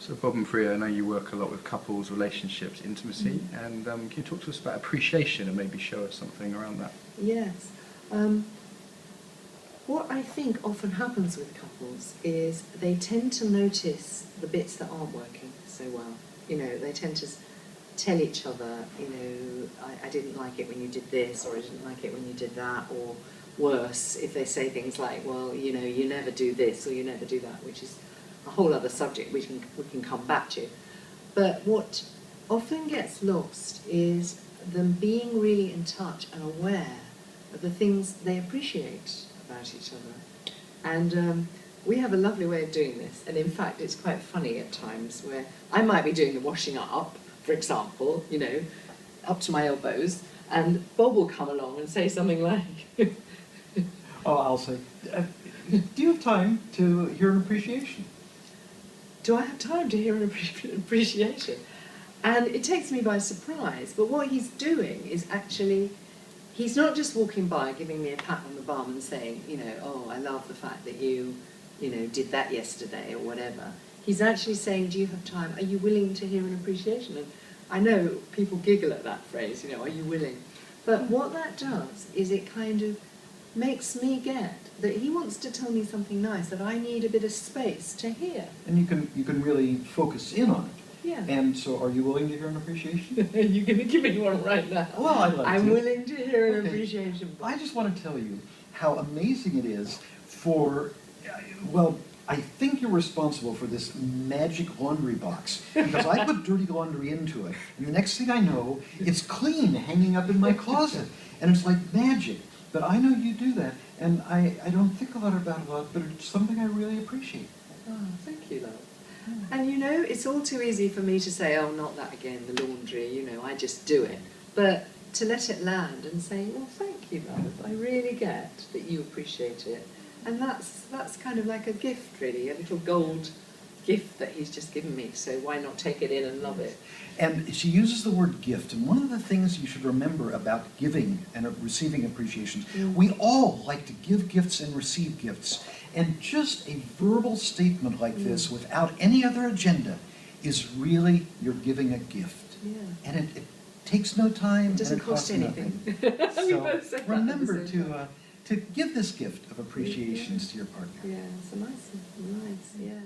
So Bob and Freya, I know you work a lot with couples, relationships, intimacy, and can you talk to us about appreciation and maybe show us something around that? Yes. What I think often happens with couples is they tend to notice the bits that aren't working so well. You know, they tend to tell each other, you know, I didn't like it when you did this, or I didn't like it when you did that, or worse, if they say things like, well, you know, you never do this or you never do that, which is a whole other subject we can come back to. But what often gets lost is them being really in touch and aware of the things they appreciate about each other. And we have a lovely way of doing this, and in fact it's quite funny at times where I might be doing the washing up, for example, you know, up to my elbows, and Bob will come along and say something like, Oh, I'll say, do you have time to hear an appreciation? do I have time to hear an appreciation? And it takes me by surprise, but what he's doing is actually, he's not just walking by giving me a pat on the bum and saying, you know, oh, I love the fact that you know, did that yesterday or whatever. He's actually saying, do you have time? Are you willing to hear an appreciation? And I know people giggle at that phrase, you know, are you willing? But what that does is it kind of makes me get that he wants to tell me something nice that I need a bit of space to hear. And you can really focus in on it. Yeah. And so are you willing to hear an appreciation? You're going to give me one right now. Well, I'd like I'm to. willing to hear an Okay. appreciation. I just want to tell you how amazing it is for, well, I think you're responsible for this magic laundry box, because I put dirty laundry into it, and the next thing I know, it's clean, hanging up in my closet, and it's like magic. But I know you do that, and I don't think about it a lot, but it's something I really appreciate. Oh, thank you, love. And you know, it's all too easy for me to say, oh, not that again, the laundry, you know, I just do it. But to let it land and say, well, thank you, love, I really get that you appreciate it. And that's kind of like a gift, really, a little gold gift that he's just given me, so why not take it in and love it? And she uses the word gift, and one of the things you should remember about giving and receiving appreciations, we all like to give gifts and receive gifts, and just a verbal statement like this without any other agenda is really you're giving a gift. Yeah. And it takes no time. It doesn't and it costs cost anything. nothing. We So both say that at the remember same time. to give this gift of appreciations to your partner. Yeah, it's a nice, yeah.